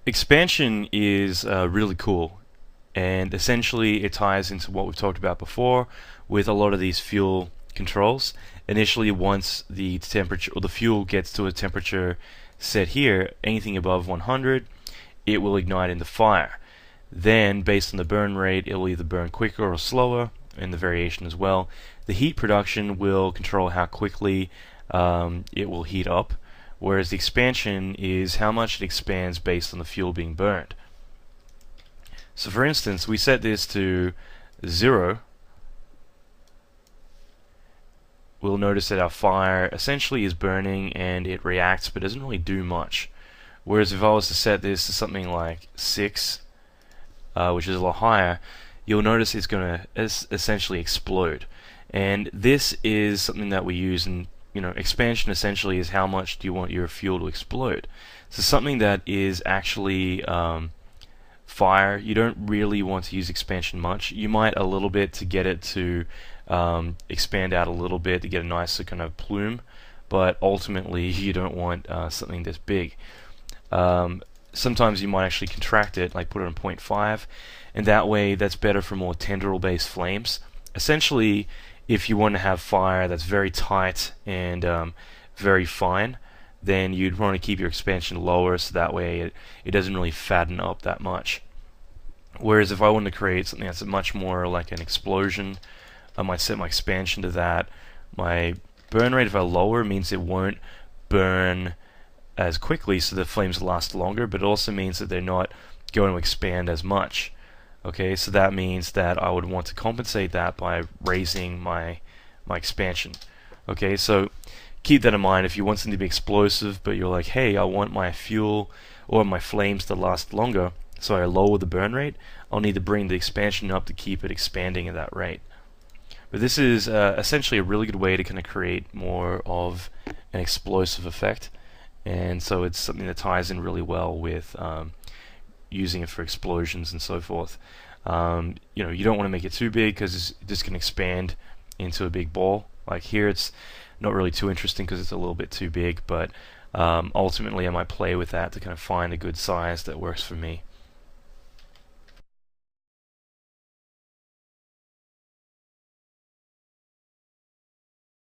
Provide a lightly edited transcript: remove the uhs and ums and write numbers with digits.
expansion is really cool, and essentially it ties into what we've talked about before with a lot of these fuel controls. Initially, once the temperature or the fuel gets to a temperature set here, anything above 100, it will ignite into fire. Then, based on the burn rate, it will either burn quicker or slower, and the variation as well. The heat production will control how quickly it will heat up, whereas the expansion is how much it expands based on the fuel being burned. So for instance, we set this to 0. We'll notice that our fire essentially is burning and it reacts but doesn't really do much. Whereas if I was to set this to something like 6, which is a lot higher, you'll notice it's going to essentially explode. And this is something that we use in, expansion essentially is how much do you want your fuel to explode. So something that is actually fire, you don't really want to use expansion much. You might a little bit to get it to expand out a little bit to get a nicer kind of plume, but ultimately you don't want something this big. Sometimes you might actually contract it, like put it on 0.5, and that way that's better for more tendril based flames. Essentially, if you want to have fire that's very tight and very fine, then you'd want to keep your expansion lower so that way it doesn't really fatten up that much. Whereas if I wanted to create something that's much more like an explosion, I might set my expansion to that. My burn rate, if I lower, means it won't burn as quickly, so the flames last longer, but it also means that they're not going to expand as much. Okay, so that means that I would want to compensate that by raising my expansion. Okay, so keep that in mind. If you want something to be explosive, but you're like, hey, I want my fuel or my flames to last longer, so I lower the burn rate, I'll need to bring the expansion up to keep it expanding at that rate. But this is essentially a really good way to kind of create more of an explosive effect, and so it's something that ties in really well with using it for explosions and so forth. You don't want to make it too big because this can expand into a big ball. Like here, it's not really too interesting because it's a little bit too big, but ultimately I might play with that to kind of find a good size that works for me.